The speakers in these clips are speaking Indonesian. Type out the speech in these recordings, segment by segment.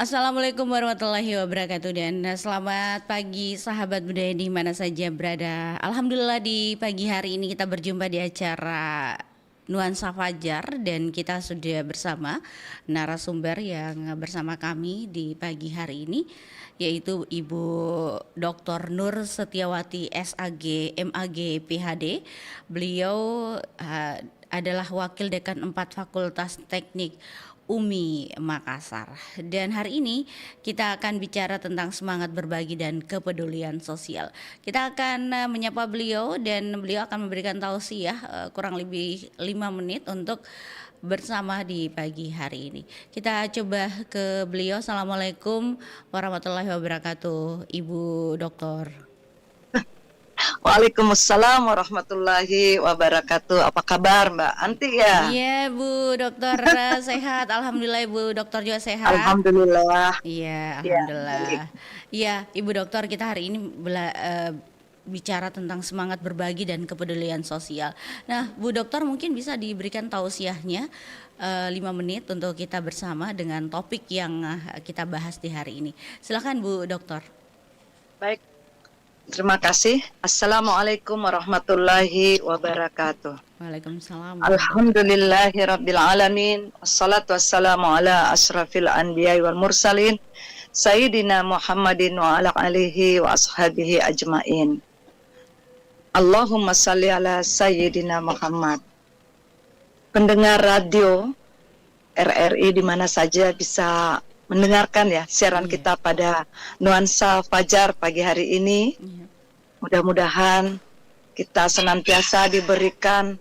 Assalamualaikum warahmatullahi wabarakatuh dan selamat pagi sahabat budaya di mana saja berada. Alhamdulillah di pagi hari ini kita berjumpa di acara Nuansa Fajar dan kita sudah bersama narasumber yang bersama kami di pagi hari ini yaitu Ibu Dr. Nur Setiawati SAG MAG PhD. Beliau adalah Wakil Dekan 4 Fakultas Teknik UMI Makassar. Dan hari ini kita akan bicara tentang semangat berbagi dan kepedulian sosial. Kita akan menyapa beliau dan beliau akan memberikan tausiah kurang lebih 5 menit untuk bersama di pagi hari ini. Kita coba ke beliau. Assalamualaikum warahmatullahi wabarakatuh, Ibu Doktor. Waalaikumsalam warahmatullahi wabarakatuh. Apa kabar Mbak Anti ya? Iya Bu Dokter, sehat. Alhamdulillah Ibu Dokter juga sehat. Alhamdulillah. Iya, Ya, alhamdulillah. Iya, Ibu Dokter, kita hari ini bicara tentang semangat berbagi dan kepedulian sosial. Nah, Bu Dokter mungkin bisa diberikan tausiahnya 5 menit untuk kita bersama dengan topik yang kita bahas di hari ini. Silakan Bu Dokter. baik. Terima kasih. Assalamualaikum warahmatullahi wabarakatuh. Waalaikumsalam. Alhamdulillahi rabbil alamin. Wassalatu wassalamu ala asrafil anbiya wal mursalin. Sayyidina Muhammadin wa ala alihi wa ashabihi ajmain. Allahumma salli ala Sayyidina Muhammad. Pendengar radio RRI di mana saja bisa mendengarkan ya siaran kita pada Nuansa Fajar pagi hari ini. Mudah-mudahan kita senantiasa diberikan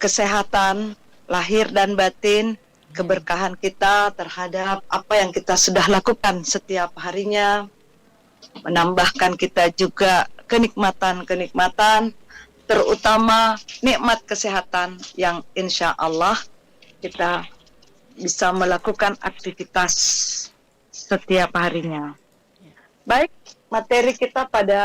kesehatan lahir dan batin, keberkahan kita terhadap apa yang kita sudah lakukan setiap harinya, menambahkan kita juga kenikmatan-kenikmatan, terutama nikmat kesehatan yang insya Allah kita bisa melakukan aktivitas setiap harinya. Baik, materi kita pada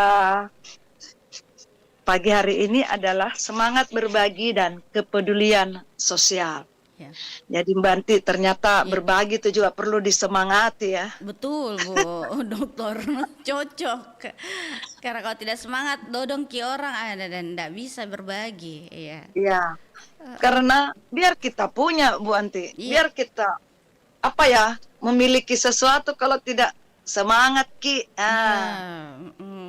pagi hari ini adalah semangat berbagi dan kepedulian sosial. Ya. Jadi Mbak Anti, ternyata berbagi itu juga perlu disemangati ya. Betul Bu Dokter, cocok. Karena kalau tidak semangat dodong ki orang ada dan tidak bisa berbagi. Iya. Iya. Karena biar kita punya Bu Anti, biar kita memiliki sesuatu kalau tidak semangat ki.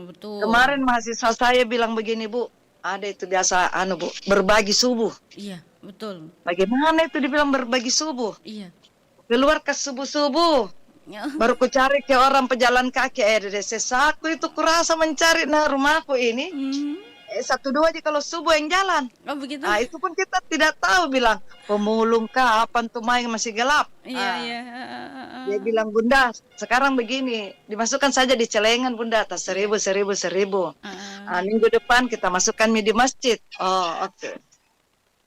Betul. Kemarin mahasiswa saya bilang begini Bu, ada itu biasa Bu, berbagi subuh. Iya, betul. Bagaimana itu dibilang berbagi subuh? Iya. Keluar ke subuh-subuh. Baru ku cari ke orang pejalan kaki, sesaku itu kurasa mencari rumahku ini. 1-2 aja kalau subuh yang jalan. Oh begitu. Itu pun kita tidak tahu bilang pemulung kah apa tuh main masih gelap. Iya. Dia bilang Bunda sekarang begini dimasukkan saja di celengan Bunda atas 1.000. Minggu depan kita masukkan di masjid. Oke.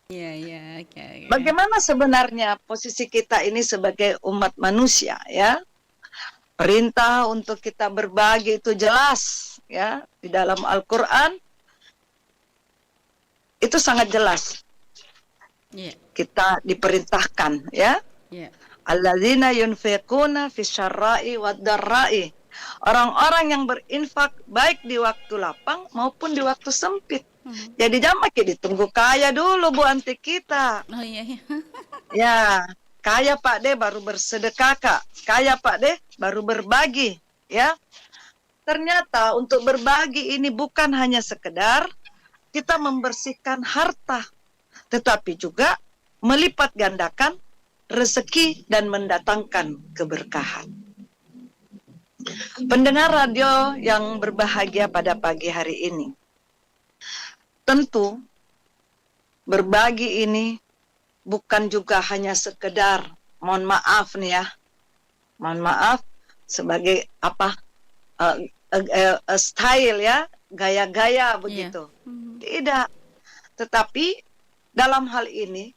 Iya. Okay. Bagaimana sebenarnya posisi kita ini sebagai umat manusia ya? Perintah untuk kita berbagi itu jelas ya di dalam Al-Qur'an. Itu sangat jelas. Kita diperintahkan ya. Alladzina yunfiquna fisyarra'i wad-dharra'i. Orang-orang yang berinfak baik di waktu lapang maupun di waktu sempit. Jadi jangan ditunggu kaya dulu Bu Anti kita. Oh iya. Ya, kaya Pak De baru bersedekah Kak. Kaya Pak De baru berbagi ya. Ternyata untuk berbagi ini bukan hanya sekedar kita membersihkan harta, tetapi juga melipat gandakan rezeki dan mendatangkan keberkahan. Pendengar radio yang berbahagia pada pagi hari ini, tentu berbagi ini bukan juga hanya sekedar, mohon maaf nih ya, mohon maaf sebagai style ya, gaya-gaya begitu. Tidak. Tetapi dalam hal ini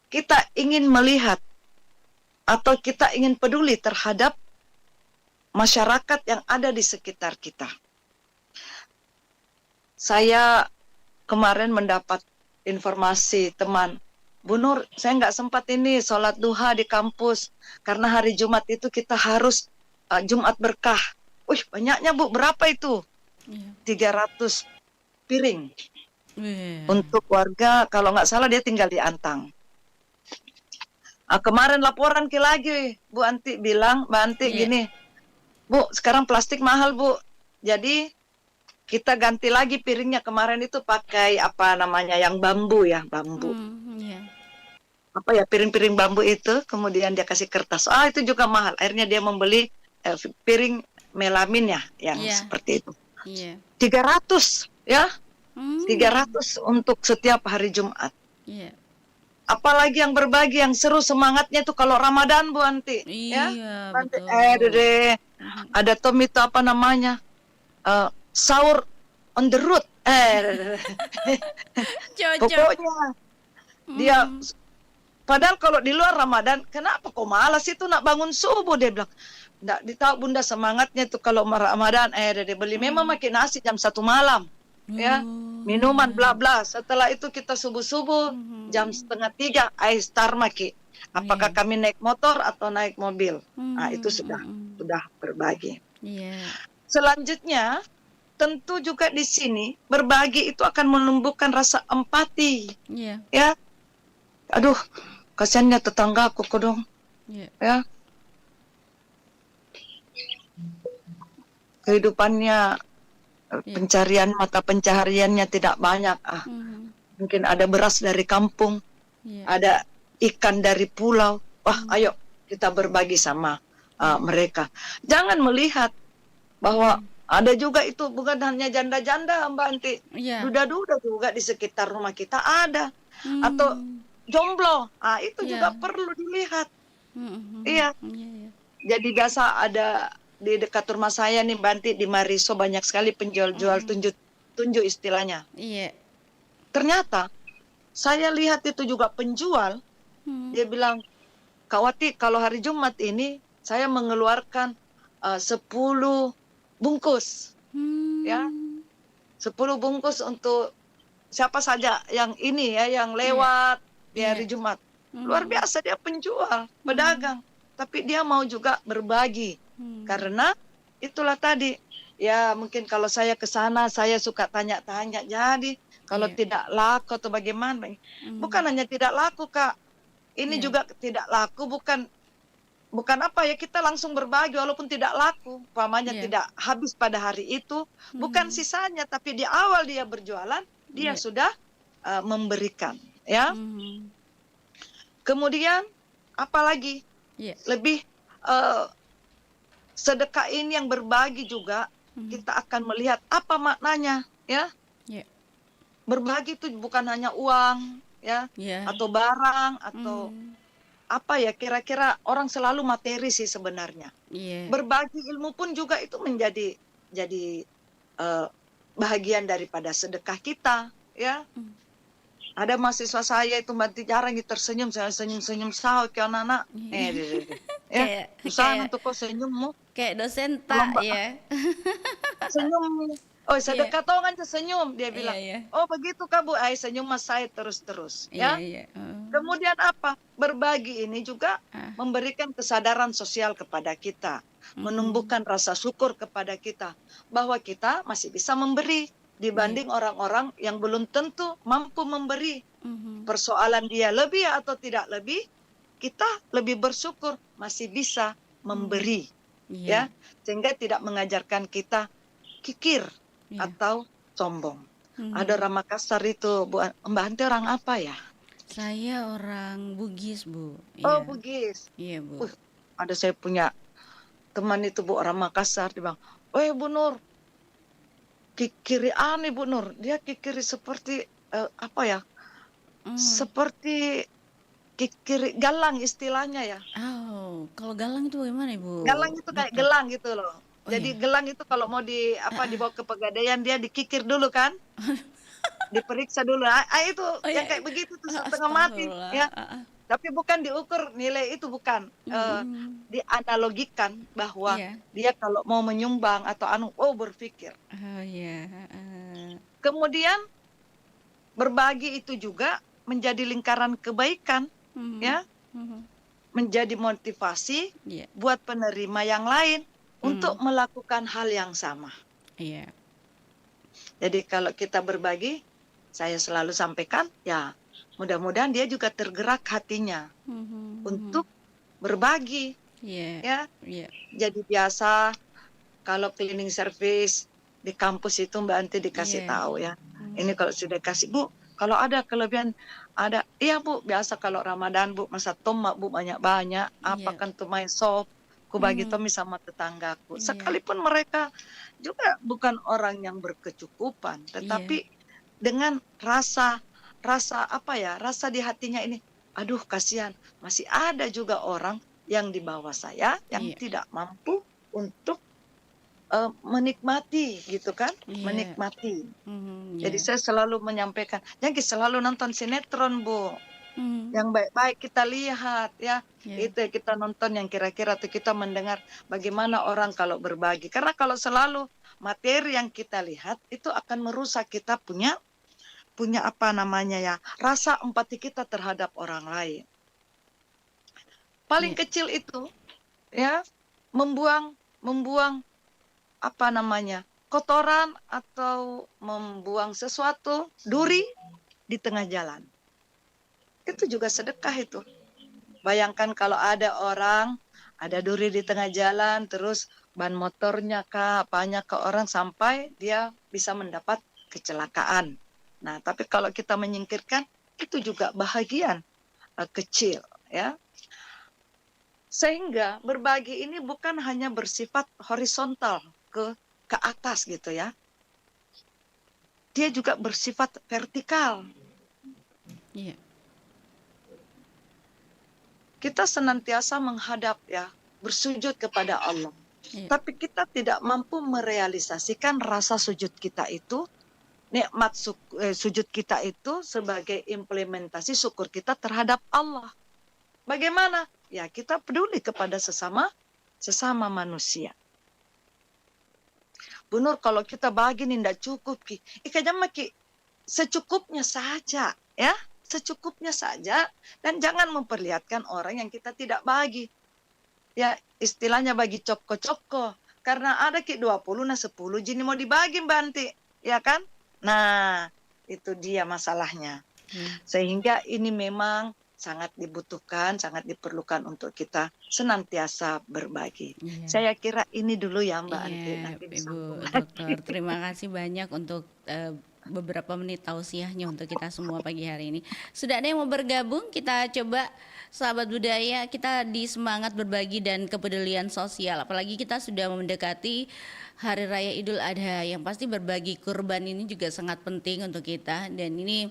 kita ingin melihat atau kita ingin peduli terhadap masyarakat yang ada di sekitar kita. Saya kemarin mendapat informasi teman Bu Nur, saya nggak sempat ini sholat duha di kampus karena hari Jumat itu kita harus Jumat berkah. Wih, banyaknya Bu, berapa itu? Iya. 300 piring Wih. untuk warga, kalau nggak salah dia tinggal di Antang. Kemarin laporan ke lagi, Bu Anti bilang, Mbak Anti Iya. gini, Bu, sekarang plastik mahal Bu, jadi kita ganti lagi piringnya. Kemarin itu pakai apa namanya yang bambu ya, bambu. Iya. Apa ya, piring-piring bambu itu, kemudian dia kasih kertas. Itu juga mahal. Akhirnya dia membeli piring melamin ya, yang Iya. seperti itu. Iya. 300 ya, Hmm. 300 untuk setiap hari Jumat. Iya. Apalagi yang berbagi, yang seru semangatnya tuh kalau Ramadan Bu Anti. Ya, Iya, Anti, betul. Dede, ada Tom itu apa namanya? Sahur on the road. Cocok. Pokoknya dia, padahal kalau di luar Ramadan, kenapa kok malas itu nak bangun subuh, dia bilang. Nggak ditahu Bunda semangatnya tuh kalau Ramadan, dia beli memang makin nasi jam 1 malam. Ya, minuman bla bla. Setelah itu kita subuh-subuh jam 2:30 start maki. Apakah kami naik motor atau naik mobil? Itu sudah berbagi. Iya. Selanjutnya, tentu juga di sini berbagi itu akan menumbuhkan rasa empati. Iya. Ya, aduh, kasihannya tetanggaku kok dong. Iya. Ya, kehidupannya, pencarian mata pencahariannya tidak banyak. Mungkin ada beras dari kampung, ada ikan dari pulau. Wah, ayo kita berbagi sama mereka. Jangan melihat bahwa ada juga itu bukan hanya janda-janda, Mbak Anti. Iya. Duda-duda juga di sekitar rumah kita ada. Atau jomblo. Itu juga perlu dilihat. Iya. Iya. Jadi biasa ada di dekat rumah saya nih, Mbak Anti, di Mariso banyak sekali penjual-jual tunjuk istilahnya. Iya. Ternyata saya lihat itu juga penjual, dia bilang, Kak Wati, kalau hari Jumat ini saya mengeluarkan 10 bungkus. Ya, 10 bungkus untuk siapa saja yang ini ya, yang lewat di hari Jumat. Luar biasa dia penjual, pedagang. Tapi dia mau juga berbagi. Karena itulah tadi, ya mungkin kalau saya ke sana, saya suka tanya-tanya. Jadi kalau tidak laku atau bagaimana, bukan hanya tidak laku Kak, ini juga tidak laku, bukan apa ya, kita langsung berbagi walaupun tidak laku, umpamanya tidak habis pada hari itu, bukan sisanya, tapi di awal dia berjualan, dia sudah memberikan, ya. Kemudian apalagi lebih sedekah ini yang berbagi juga, kita akan melihat apa maknanya, ya. Berbagi itu bukan hanya uang, ya, atau barang, atau apa ya, kira-kira orang selalu materi sih sebenarnya. Berbagi ilmu pun juga itu menjadi bahagian daripada sedekah kita, ya. Ada mahasiswa saya itu Mbak jarang tersenyum, saya senyum-senyum sahur ke anak-anak. Ya, usaha untuk kok senyummu. Kayak dosen tak ya. Senyum. Oh, sedekah tau kan senyum, dia bilang. Oh, begitu Kak Bu, senyum mas saya terus-terus, ya. Kemudian apa? Berbagi ini juga memberikan kesadaran sosial kepada kita, menumbuhkan rasa syukur kepada kita bahwa kita masih bisa memberi dibanding orang-orang yang belum tentu mampu memberi. Persoalan dia lebih atau tidak lebih, kita lebih bersyukur masih bisa memberi, ya, sehingga tidak mengajarkan kita kikir atau sombong. Ada orang Makassar itu, Mbak Anti orang apa ya? Saya orang Bugis, Bu. Oh, Bugis. Iya, Bu. Ada saya punya teman itu Bu, orang Makassar, dia bilang, Bu Nur, kikiri aneh Bu Nur, dia kikiri seperti apa ya? Seperti kikiri galang istilahnya ya. Oh, kalau galang itu bagaimana Ibu? Galang itu kayak gelang gitu loh. Jadi gelang itu kalau mau dibawa ke pegadaian dia dikikir dulu kan? Diperiksa dulu. Itu yang kayak begitu tuh setengah mati ya. Tapi bukan diukur nilai itu, bukan. Dianalogikan bahwa dia kalau mau menyumbang atau berpikir. Oh iya. Kemudian berbagi itu juga menjadi lingkaran kebaikan, Mhm. ya, Mhm. menjadi motivasi Iya. buat penerima yang lain untuk Mhm. melakukan hal yang sama. Iya. Jadi kalau kita berbagi, saya selalu sampaikan, ya mudah-mudahan dia juga tergerak hatinya Mhm. Mhm. untuk berbagi, Iya. ya. Iya. Jadi biasa kalau cleaning service di kampus itu Mbak Anti dikasih Iya. tahu ya. Mhm. Ini kalau sudah kasih, Bu, kalau ada kelebihan, ada, iya Bu, biasa kalau Ramadan Bu, masa tomat Bu banyak-banyak, Iya. apakan tuh main sop, ku bagi Mhm. tomi sama tetanggaku. Iya. Sekalipun mereka juga bukan orang yang berkecukupan, Iya. tetapi dengan rasa rasa apa ya, rasa di hatinya ini, aduh kasihan, masih ada juga orang yang di bawah saya yang Iya. tidak mampu untuk menikmati gitu kan, Iya. menikmati. Mhm. Jadi Iya. saya selalu menyampaikan, jangan selalu nonton sinetron Bu, Mhm. yang baik-baik kita lihat ya, Iya. itu yang kita nonton yang kira-kira atau kita mendengar bagaimana orang kalau berbagi. Karena kalau selalu materi yang kita lihat itu akan merusak kita punya punya apa namanya ya, rasa empati kita terhadap orang lain. Paling Iya. kecil itu ya, membuang membuang apa namanya, kotoran atau membuang sesuatu, duri di tengah jalan. Itu juga sedekah itu. Bayangkan kalau ada orang, ada duri di tengah jalan, terus ban motornya kah, apanya ke orang sampai dia bisa mendapat kecelakaan. Nah, tapi kalau kita menyingkirkan, itu juga bahagian kecil, ya. Sehingga berbagi ini bukan hanya bersifat horizontal ke atas gitu ya. Dia juga bersifat vertikal. Iya. Kita senantiasa menghadap ya, bersujud kepada Allah. Iya. Tapi kita tidak mampu merealisasikan rasa sujud kita itu, nikmat sujud kita itu sebagai implementasi syukur kita terhadap Allah. Bagaimana? Ya kita peduli kepada sesama manusia. Bu Nur, kalau kita bagi nih tidak cukup ki. Ikajama ki secukupnya saja, ya, secukupnya saja, dan jangan memperlihatkan orang yang kita tidak bagi. Ya, istilahnya bagi coko-coko. Karena ada ki 20 nah 10 jini mau dibagi Mbak Anti, ya kan? Nah, itu dia masalahnya. Iya. Sehingga ini memang sangat dibutuhkan, sangat diperlukan untuk kita senantiasa berbagi. Iya. Saya kira ini dulu ya Mbak Anti, Iya, nanti disambung Ibu lagi. Dokter. Terima kasih banyak untuk beberapa menit tausiahnya untuk kita semua pagi hari ini. Sudah ada yang mau bergabung? Kita coba sahabat budaya, kita di semangat berbagi dan kepedulian sosial. Apalagi kita sudah mendekati Hari Raya Idul Adha, yang pasti berbagi kurban ini juga sangat penting untuk kita, dan ini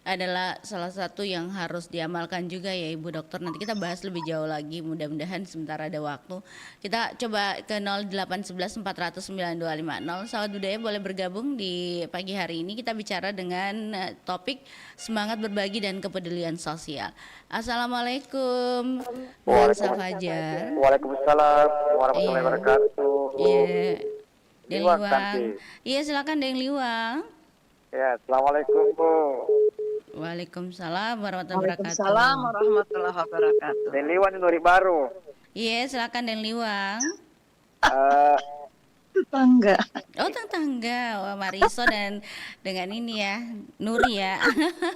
adalah salah satu yang harus diamalkan juga ya Ibu Dokter. Nanti kita bahas lebih jauh lagi, mudah-mudahan sebentar ada waktu. Kita coba ke 0811 400 9250. Sahabat budaya boleh bergabung di pagi hari ini. Kita bicara dengan topik semangat berbagi dan kepedulian sosial. Assalamualaikum Nuansa Fajar. Waalaikumsalam warahmatullahi Iya. wabarakatuh. Iya. Deng Liwang Liwang. Tanti. Iya, silakan Deng Liwang. Ya, assalamualaikum Bu. Waalaikumsalam warahmatullahi Waalaikumsalam wabarakatuh. warahmatullahi wabarakatuh. Dan Liwan Nuri Baru. Iya, silakan Den Liwang. Eh, Tetangga. Oh, tetangga. Wah, Mariso dan dengan ini ya, Nuri ya.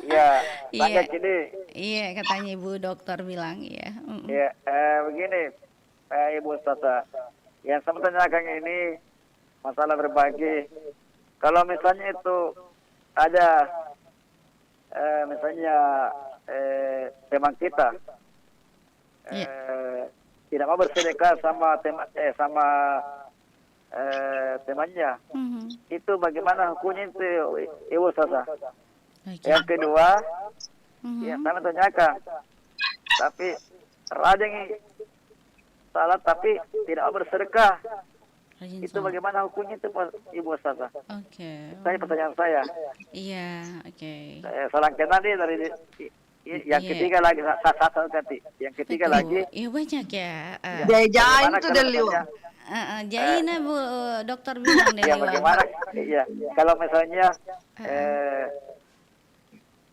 ya, Iya. tangga Cidi. Iya, katanya Ibu Dokter bilang ya. Ya, begini, Ibu Ustazah. Yang saya tanyakan ini masalah berbagi. Kalau misalnya itu ada misalnya teman kita Iya. tidak mau bersedekah sama temannya, itu bagaimana hukumnya itu Ibu Ustazah? Oke. Yang kedua, yang saya tanyakan, tapi rajin salat tapi tidak mau bersedekah, Rajin itu sholat. bagaimana hukumnya itu Ibu Ustazah? Oke. Saya pertanyaan saya. Iya, oke. Salam kenal nih dari yang Iya. ketiga lagi satu ganti. Yang ketiga Betul. lagi. Iya, banyak ya. Jajain Bagaimana tuh kalau dari Liwang. misalnya- Jaina Bu Dokter bilang Den Ya Liwang. bagaimana? Iya. Kalau misalnya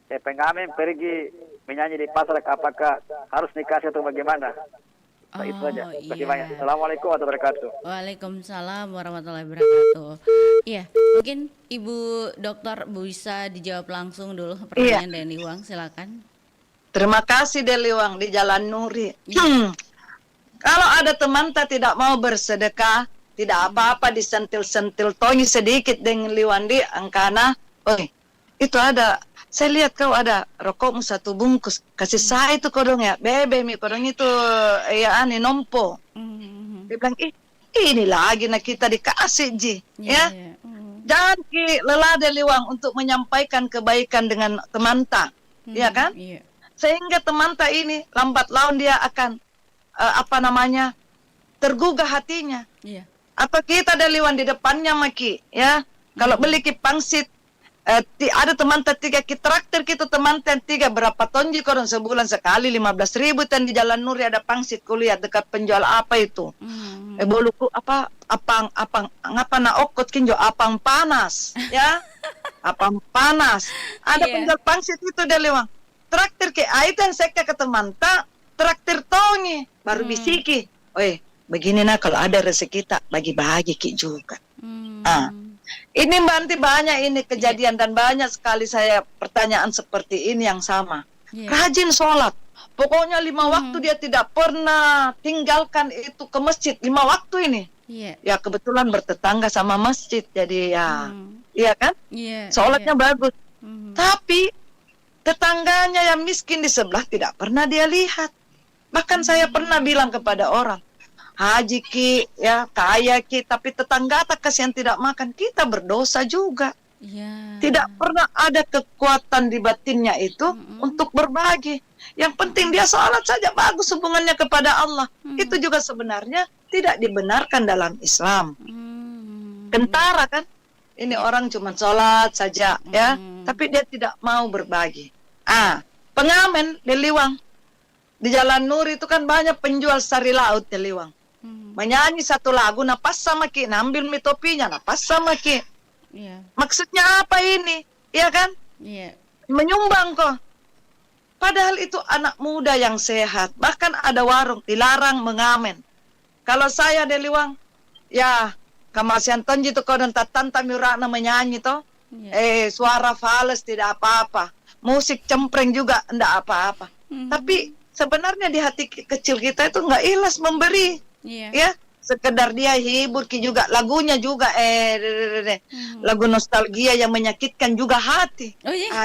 pengamen pergi menyanyi di pasar, apakah harus dikasih atau bagaimana? Itu saja. Terima kasih banyak. Assalamualaikum warahmatullahi wabarakatuh. Waalaikumsalam warahmatullahi wabarakatuh. Iya, mungkin Ibu Dokter bisa dijawab langsung dulu pertanyaan Deli Wang, silakan. Terima kasih Deliwang di Jalan Nuri. Kalau ada teman tak tidak mau bersedekah, tidak apa-apa disentil-sentil tongi sedikit dengan liwandi angkana. Oi, itu ada. Saya lihat kau ada rokokmu 1 bungkus. Kasih saya itu kodong ya. Bebe mi kodong itu ya ani nompo. Dia bilang, ini lagi nak kita dikasih ji. Ya. Jangan lelah Deliwang untuk menyampaikan kebaikan dengan teman tak. Ya kan? Sehingga teman tak ini lambat laun dia akan tergugah hatinya. Atau kita Deliwan di depannya maki, ya. Kalau beli ki pangsit, ada teman tak 3 ki traktir kita teman tak 3 berapa tonji koron sebulan sekali 15.000 dan di Jalan Nuri ada pangsit kulihat dekat penjual apa itu. Boluku ngapa na okot kinjo apang panas, ya. Apang panas. Ada penjual pangsit itu Deliwan. Traktir ke aitan sekta ke teman tak traktir tongi baru bisiki. Oi, begini nah kalau ada rezeki tak bagi-bagi ki juga. Ini Banti banyak ini kejadian dan banyak sekali saya pertanyaan seperti ini yang sama. Rajin sholat. Pokoknya 5 waktu dia tidak pernah tinggalkan itu ke masjid 5 waktu ini. Ya kebetulan bertetangga sama masjid jadi ya, iya kan? Sholatnya bagus. Tapi tetangganya yang miskin di sebelah tidak pernah dia lihat. Bahkan saya pernah bilang kepada orang, haji ki, ya kaya ki, tapi tetangga tak kasihan tidak makan, kita berdosa juga. Tidak pernah ada kekuatan di batinnya itu untuk berbagi. Yang penting dia sholat saja bagus hubungannya kepada Allah. Itu juga sebenarnya tidak dibenarkan dalam Islam. Kentara kan? Ini orang cuma sholat saja, ya, tapi dia tidak mau berbagi. Pengamen Deliwang di Jalan Nuri itu kan banyak penjual sari laut Deliwang. Menyanyi 1 lagu, napas sama ki, nambil mi topinya, napas sama ki. Maksudnya apa ini? Iya kan? Menyumbang kok. Padahal itu anak muda yang sehat. Bahkan ada warung dilarang mengamen. Kalau saya Deliwang, ya kamasian tonji itu kau dan tanta mirana menyanyi toh. Suara fales tidak apa-apa. Musik cempreng juga enggak apa-apa. Tapi sebenarnya di hati kecil kita itu enggak ikhlas memberi. Ya, sekedar dia hibur ki juga lagunya juga lagu nostalgia yang menyakitkan juga hati.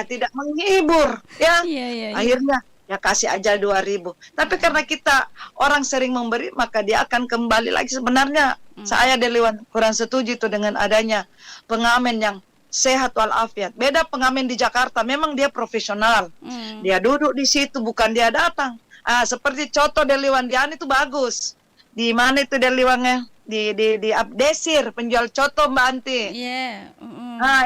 Tidak menghibur, ya. Akhirnya ya kasih aja 2.000. Tapi karena kita orang sering memberi, maka dia akan kembali lagi. Sebenarnya saya Deliwan kurang setuju itu dengan adanya pengamen yang sehat walafiat. Beda pengamen di Jakarta, memang dia profesional. Dia duduk di situ, bukan dia datang. Seperti contoh Deliwan Dian itu bagus. Di mana itu Deliwangnya? Di Abdesir, penjual coto Mbak Anti.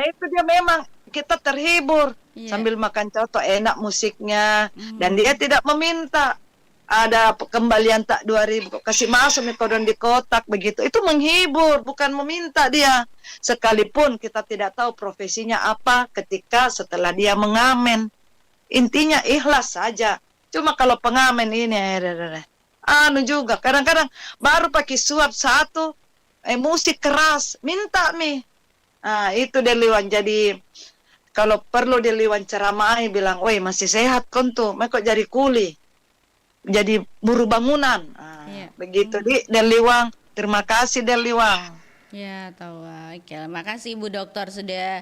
Itu dia memang kita terhibur sambil makan coto, enak musiknya, dan dia tidak meminta ada kembalian tak 2.000, kasih masuk nih kodon di kotak begitu. Itu menghibur, bukan meminta dia. Sekalipun kita tidak tahu profesinya apa ketika setelah dia mengamen. Intinya ikhlas saja. Cuma kalau pengamen ini juga kadang-kadang baru pakai suap 1 musik keras minta mi. Itu Deliwan. Jadi kalau perlu Deliwan ceramai bilang, "Woi, masih sehat kon tuh, kok jadi kuli, jadi buruh bangunan." Begitu di Deliwang. Terima kasih Deliwang. Ya, tahu. Oke, makasih Ibu Dokter sudah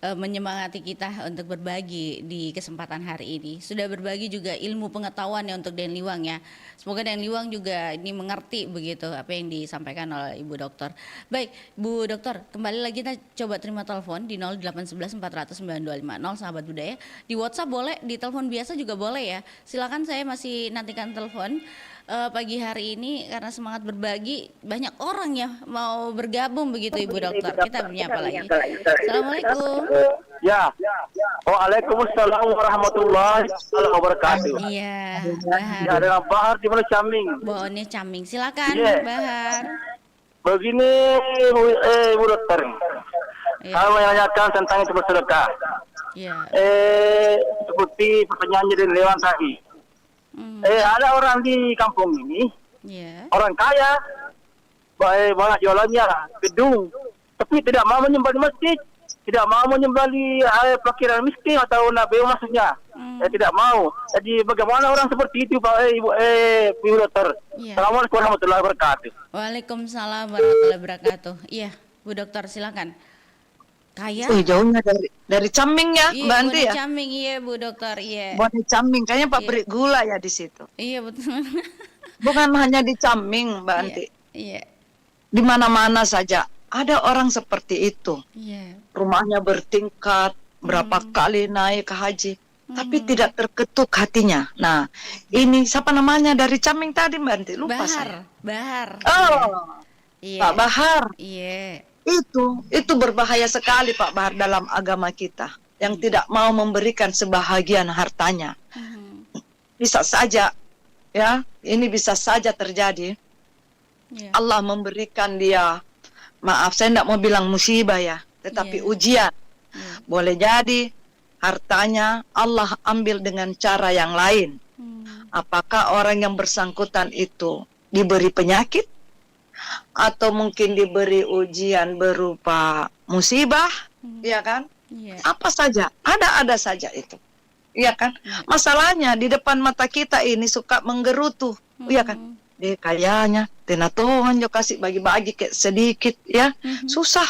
menyemangati kita untuk berbagi di kesempatan hari ini. Sudah berbagi juga ilmu pengetahuan ya untuk Den Liwang ya. Semoga Den Liwang juga ini mengerti begitu apa yang disampaikan oleh Ibu Dokter. Baik, Bu Dokter, kembali lagi kita coba terima telepon di 0811 400 9250 sahabat budaya. Di WhatsApp boleh, di telepon biasa juga boleh ya. Silakan, saya masih nantikan telepon. Pagi hari ini karena semangat berbagi banyak orang ya mau bergabung begitu Ibu Dokter. Kita menyapa lagi. Assalamualaikum. Ya. Waalaikumsalam warahmatullahi wabarakatuh. Iya. Ya, dengan Bahar di mana Caming. Bone Caming. Silakan Bahar. Begini Bu Dokter. Saya menanyakan tentang itu bersedekah. Iya. Seperti penyanyi dari Lewan Sahi. Ada orang di kampung ini, Iya. orang kaya, banyak jualannya lah, gedung, tapi tidak mau menyembah di masjid, tidak mau menyembah di parkiran miskin atau nabi maksudnya. Tidak mau. Jadi bagaimana orang seperti itu, Pak Ibu Dokter? Iya. Assalamualaikum warahmatullahi wabarakatuh. Waalaikumsalam warahmatullahi wabarakatuh. Iya, Bu Dokter silakan. Kaya? Jauhnya dari Caming ya, Iya, Mbak Anti Bone ya. Caming, iya Bu Dokter, iya. Bone Caming, kayaknya Iya. pabrik gula ya di situ. Iya betul. Bukan hanya di Caming, Mbak Iya, Anti. iya, Di mana-mana saja ada orang seperti itu. iya. Rumahnya bertingkat, berapa kali naik ke haji, tapi tidak terketuk hatinya. Nah, ini siapa namanya dari Caming tadi, Mbak Anti? Lupa saya. Bahar. Oh, Iya. Pak Bahar. Iya. Itu berbahaya sekali Pak Bahar dalam agama kita yang tidak mau memberikan sebahagian hartanya. Bisa saja ya, ini bisa saja terjadi. Iya. Allah memberikan dia, maaf saya tidak mau bilang musibah ya, tetapi Iya. ujian. Iya. Boleh jadi hartanya Allah ambil dengan cara yang lain. Apakah orang yang bersangkutan itu diberi penyakit? Atau mungkin diberi ujian berupa musibah, ya kan? Iya. Apa saja, ada saja itu, ya kan? Masalahnya di depan mata kita ini suka menggerutu, ya kan? Dia kayaknya tenatongan jo kasih bagi-bagi kayak sedikit, ya susah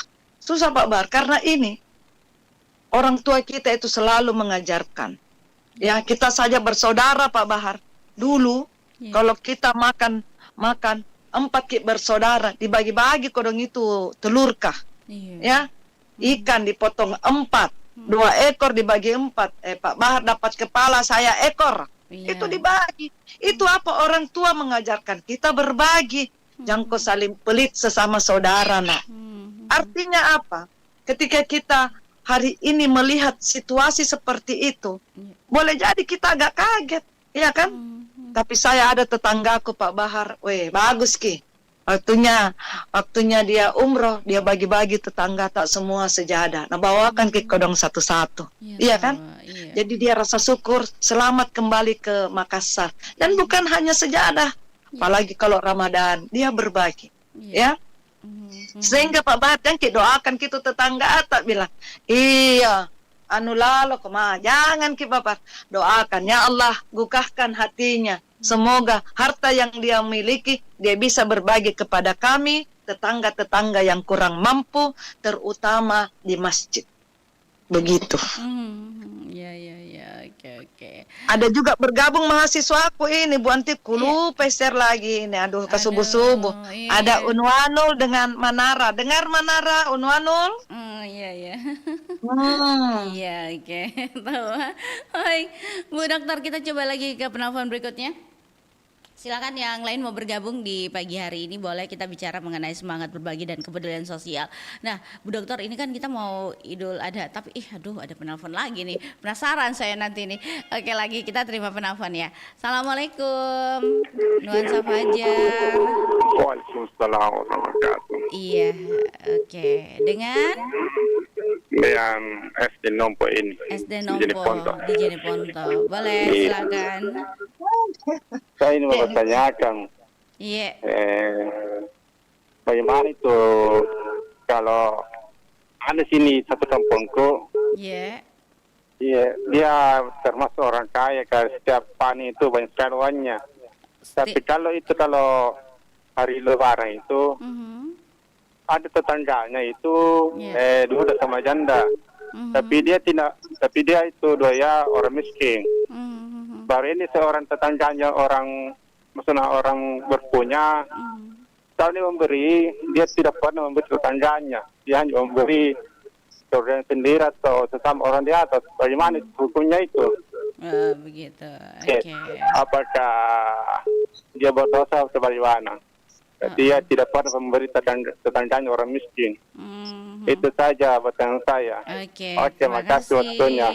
Pak Bar, karena ini orang tua kita itu selalu mengajarkan, ya kita saja bersaudara Pak Bahar. Dulu kalau kita makan 4 bersaudara, dibagi-bagi kodong itu telur kah? Iya. Ya, ikan dipotong 4, 2 ekor dibagi 4. Pak Bahar dapat kepala, saya ekor. Iya. Itu dibagi. Itu apa orang tua mengajarkan kita berbagi. Jangan kau saling pelit sesama saudara, nak. Artinya apa? Ketika kita hari ini melihat situasi seperti itu, boleh jadi kita agak kaget, ya kan? Tapi saya ada tetanggaku Pak Bahar, bagus Ki. Waktunya dia umroh, dia bagi-bagi tetangga tak semua sejadah. Nah bawakan Ki kodong satu-satu, iya kan? Iya. Jadi dia rasa syukur, selamat kembali ke Makassar. Dan bukan hanya sejadah, apalagi kalau Ramadan, dia berbagi, ya. Sehingga Pak Bahar kan doakan kita tetangga tak bilang, iya. Anu lalu jangan Ki Bapak doakan ya Allah, gugahkan hatinya, semoga harta yang dia miliki dia bisa berbagi kepada kami tetangga-tetangga yang kurang mampu, terutama di masjid. Begitu. Ya, oke. Ada juga bergabung mahasiswaku ini Bu Anti, lupa share lagi ini, aduh ke subuh-subuh. Iya. Ada Unwanul dengan Manara. Dengar Manara, Unwanul? Iya. Hmm. Iya, oke. Tahu. Baik, Bu Dokter, kita coba lagi ke penelpon berikutnya. Silakan yang lain mau bergabung di pagi hari ini, boleh kita bicara mengenai semangat berbagi dan kepedulian sosial. Nah, Bu Dokter, ini kan kita mau Idul Adha, tapi aduh ada penelpon lagi nih. Penasaran saya nanti nih. Oke, lagi kita terima penelpon ya. Assalamualaikum. Nuansa Fajar. Waalaikumsalam warahmatullahi wabarakatuh. Iya, oke. Dengan SD Nompo ini. SD Di Jeneponto. Nompo di Jeneponto. Boleh, Iya. silakan. Saya ini mau bertanyakan, Iya. bagaimana itu kalau ada sini satu kampungku, Iya. dia termasuk orang kaya, karena setiap panen itu banyak sekali uangnya. Tapi kalau hari Lebaran itu ada tetangganya itu duda sama janda. Tapi dia itu doya orang miskin. Baru ini seorang tetangganya maksudnya orang berpunya, tahun ini memberi, dia tidak pernah memberi tetangganya. Dia hanya memberi saudara sendiri atau sesama orang di atas. Bagaimana hukumnya itu? Begitu. Oke. Apakah dia berdosa atau bagaimana? Dia tidak pernah memberi tetangganya orang miskin. Itu saja pertanyaan saya. Oke, Terima kasih waktunya.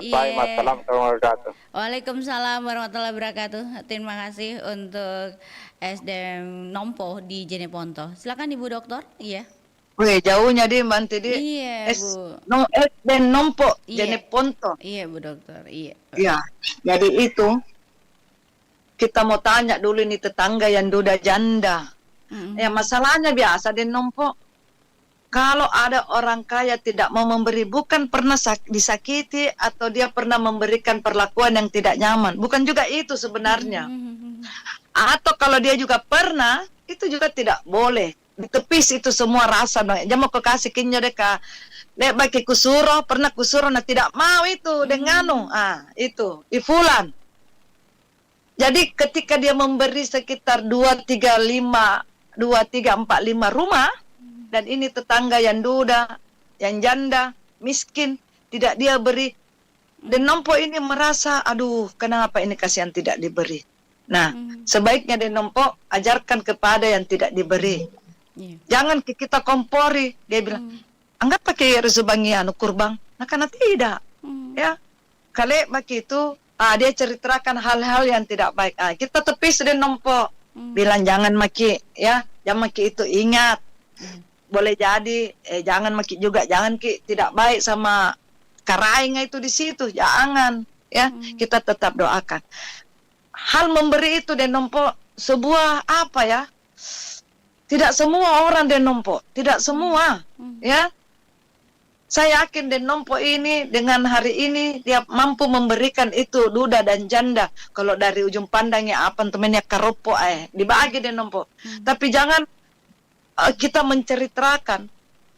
Baik, assalamualaikum warahmatullahi wabarakatuh. Waalaikumsalam warahmatullahi wabarakatuh. Terima kasih untuk SD Nompo di Jeneponto. Silakan Ibu Dokter. Iya. Weh, jauhnya di Banti di Iya, es Bu. no es dan nompo Iya. jene ponto. Iya, Bu Dokter. Iya. Ya, jadi itu kita mau tanya dulu nih tetangga yang duda janda. Ya masalahnya biasa di nompo. Kalau ada orang kaya tidak mau memberi, bukan pernah disakiti atau dia pernah memberikan perlakuan yang tidak nyaman. Bukan juga itu sebenarnya. Atau kalau dia juga pernah, itu juga tidak boleh. Ditepis itu semua rasa. Dia mau kekasih kinyo deka. Lek bagi kusuro, pernah kusuro, nah tidak mau itu denganu. Itu, ifulan. Jadi ketika dia memberi sekitar 2, 3, 4, 5 rumah, dan ini tetangga yang duda, yang janda, miskin, tidak dia beri. Dan nompo ini merasa, aduh, kenapa ini kasihan tidak diberi. Nah, sebaiknya dan nompo ajarkan kepada yang tidak diberi. Jangan kita kompori. Dia bilang, anggap pakai rezubangi anu kurbang. Nah, karena tidak. Ya, kalau pakai itu, dia ceritakan hal-hal yang tidak baik. Kita tepis dan nompo. Bilang jangan maki, ya, jangan maki itu ingat. Boleh jadi jangan maki juga, jangan ki tidak baik sama karainga itu di situ, jangan ya. Kita tetap doakan. Hal memberi itu dan nompo sebuah apa ya? Tidak semua orang dan nompo, tidak semua ya. Saya yakin dan nompo ini dengan hari ini dia mampu memberikan itu duda dan janda. Kalau dari ujung pandangnya apa temennya karopo dibagi dan nompo. Tapi jangan kita menceritakan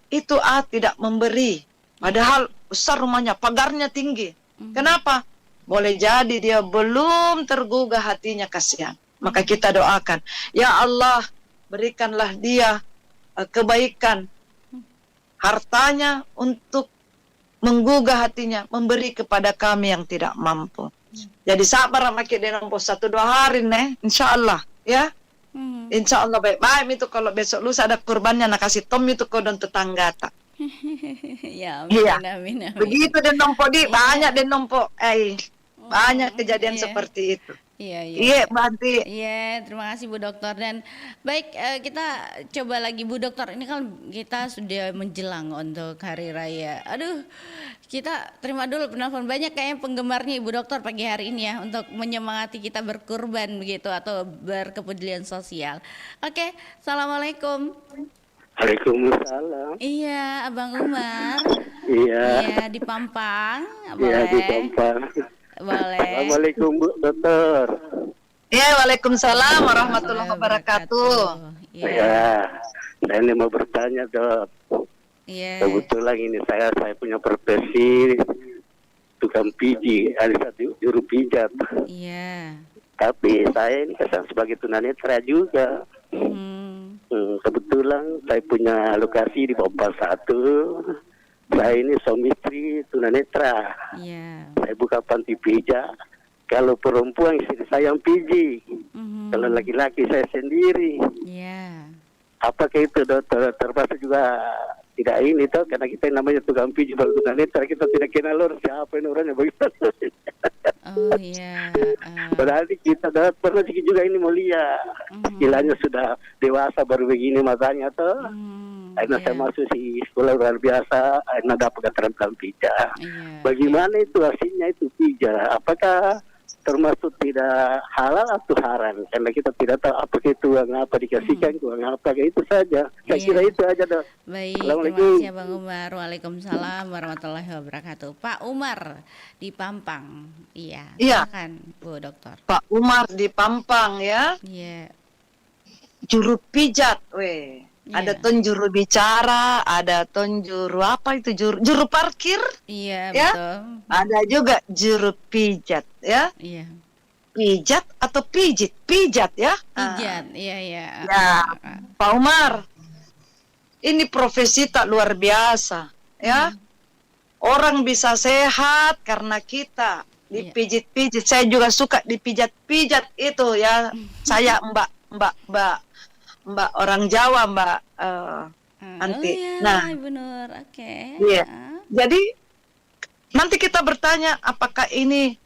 itu tidak memberi, padahal besar rumahnya, pagarnya tinggi. Kenapa? Boleh jadi dia belum tergugah hatinya, kasihan. Maka kita doakan, ya Allah, berikanlah dia kebaikan hartanya untuk menggugah hatinya, memberi kepada kami yang tidak mampu. Jadi sabar makin dengan 1-2 hari nih, insya Allah ya. Insya Allah baik-baik itu kalau besok lusa ada kurbannya nak kasih tom itu kodon tetangga tak. Ya, amin, Iya. amin. Begitu dan nompo di banyak dan nompo, banyak kejadian seperti itu. Iya, Banti. Iya, terima kasih Bu Dokter. Dan baik, kita coba lagi Bu Dokter. Ini kan kita sudah menjelang untuk hari raya. Aduh, kita terima dulu penelpon, banyak kayaknya penggemarnya Ibu Dokter pagi hari ini ya, untuk menyemangati kita berkurban begitu atau berkepedulian sosial. Oke, assalamualaikum. Waalaikumsalam. Iya, Abang Umar. Iya. Di Pampang. Iya, Boleh. di Pampang. Boleh. Assalamualaikum Bu Dokter. Ya, waalaikumsalam warahmatullahi wabarakatuh. Ya, saya ini mau bertanya Dok. Iya. Kebetulan ini saya punya profesi tukang pijit, ada satu juru pijat. Iya. Tapi saya ini kesan sebagai tunanetra juga. Kebetulan saya punya lokasi di Pampang 1. Saya ini suami istri tunanetra. Iya. Saya buka panti pijat. Kalau perempuan istri saya yang pijit. Kalau laki-laki saya sendiri. Iya. Apakah itu Dokter? Termasuk juga tidak ini toh, karena kita yang namanya tukang pijit baru tunanetra, kita tidak kenal orang siapa ini orangnya bagaimana. Oh iya. Berarti kita pernah sedikit juga ini mulia. Istilahnya sudah dewasa baru begini makanya toh. Karena saya masuk di sekolah luar biasa, karena dapat keterampilan pijat. Bagaimana itu hasilnya itu pijat? Apakah termasuk tidak halal atau haram? Karena kita tidak tahu apa itu uang apa dikasihkan, uang apa, kayak itu saja. Saya kira itu aja Dok. Baik, terima kasih Bang Umar. Waalaikumsalam warahmatullahi wabarakatuh. Pak Umar di Pampang. Iya. Silakan Bu Dokter. Pak Umar di Pampang ya. Iya. Juru pijat, weh. Ada ton juru bicara, ada ton juru apa itu juru parkir. Iya, ya? Betul. Ada juga juru pijat ya. Iya. Pijat atau pijit? Pijat ya. Pijat, iya. Ya, Pak Umar. Ini profesi tak luar biasa ya. Orang bisa sehat karena kita dipijit-pijit. Saya juga suka dipijat-pijat itu ya. Saya Mbak orang Jawa, Mbak Anti. Nah, Ibu Nur, oke. Iya. Jadi nanti kita bertanya apakah ini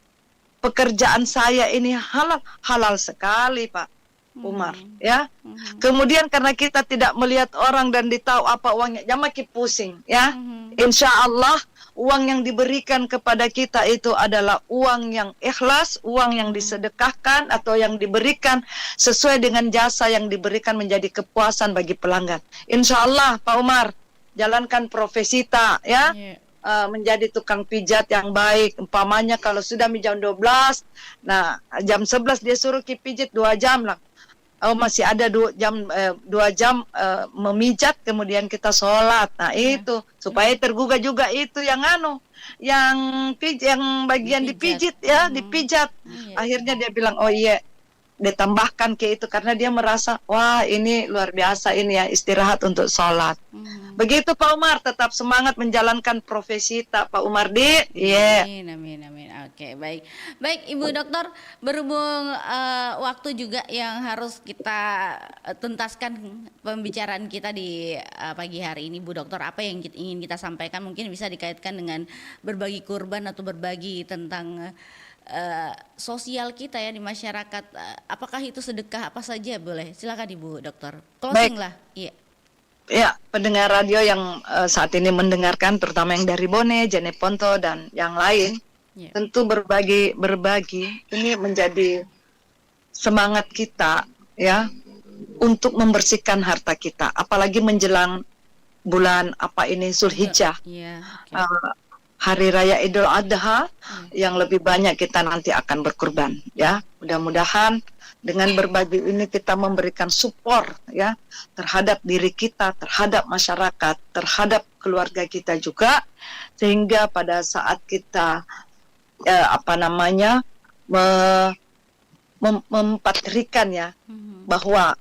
pekerjaan saya ini halal? Halal sekali, Pak. Umar, ya. Kemudian karena kita tidak melihat orang dan ditahu apa uangnya, jangan makin pusing, ya. Insya Allah uang yang diberikan kepada kita itu adalah uang yang ikhlas, uang yang disedekahkan atau yang diberikan sesuai dengan jasa yang diberikan menjadi kepuasan bagi pelanggan. Insya Allah, Pak Umar, jalankan profesi tak, ya. Menjadi tukang pijat yang baik. Umpamanya kalau sudah jam 12, nah jam 11 dia suruh pijit 2 jam lah. Masih ada 2 jam, 2 jam memijat, kemudian kita sholat. Nah itu supaya tergugah juga itu yang yang bagian dipijit ya, dipijat. Akhirnya dia bilang, oh iya, ditambahkan ke itu karena dia merasa, wah ini luar biasa ini ya, istirahat untuk sholat. Begitu Pak Umar, tetap semangat menjalankan profesi tak Pak Umar di. Amin, amin, amin. Oke, baik. Baik, Ibu Dokter, berhubung waktu juga yang harus kita tuntaskan pembicaraan kita di pagi hari ini, Bu Dokter, apa yang ingin kita sampaikan mungkin bisa dikaitkan dengan berbagi kurban atau berbagi tentang sosial kita ya di masyarakat. Apakah itu sedekah apa saja boleh? Silakan Ibu Dokter. Closing lah. Iya. Ya, pendengar radio yang saat ini mendengarkan, terutama yang dari Bone, Jeneponto dan yang lain, tentu berbagi ini menjadi semangat kita ya untuk membersihkan harta kita, apalagi menjelang bulan Zulhijjah. Hari Raya Idul Adha yang lebih banyak kita nanti akan berkurban ya. Mudah-mudahan dengan berbagi ini kita memberikan support ya terhadap diri kita, terhadap masyarakat, terhadap keluarga kita juga, sehingga pada saat kita mempatrikan ya bahwa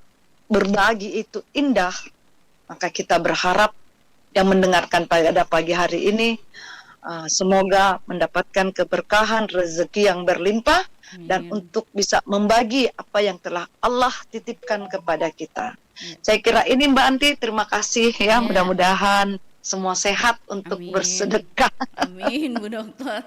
berbagi itu indah, maka kita berharap yang mendengarkan pada pagi hari ini semoga mendapatkan keberkahan, rezeki yang berlimpah, dan untuk bisa membagi apa yang telah Allah titipkan kepada kita. Saya kira ini Mbak Anti, terima kasih ya, mudah-mudahan semua sehat untuk bersedekah. Amin, Bu Dokter.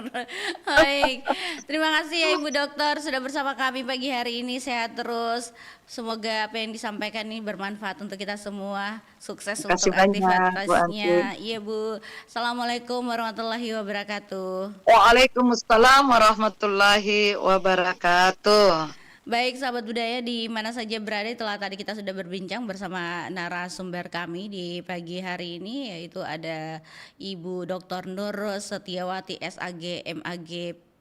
Baik, terima kasih ya Ibu Dokter sudah bersama kami pagi hari ini, sehat terus. Semoga apa yang disampaikan ini bermanfaat untuk kita semua. Sukses untuk aktivitasnya. Iya Bu. Assalamualaikum warahmatullahi wabarakatuh. Waalaikumsalam warahmatullahi wabarakatuh. Baik sahabat budaya di mana saja berada, telah tadi kita sudah berbincang bersama narasumber kami di pagi hari ini, yaitu ada Ibu Dr. Nur Setiawati SAG MAG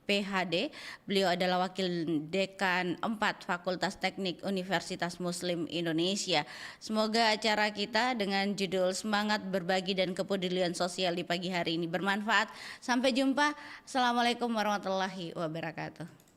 PhD. Beliau adalah Wakil Dekan 4 Fakultas Teknik Universitas Muslim Indonesia. Semoga acara kita dengan judul Semangat Berbagi dan Kepedulian Sosial di pagi hari ini bermanfaat. Sampai jumpa. Assalamualaikum warahmatullahi wabarakatuh.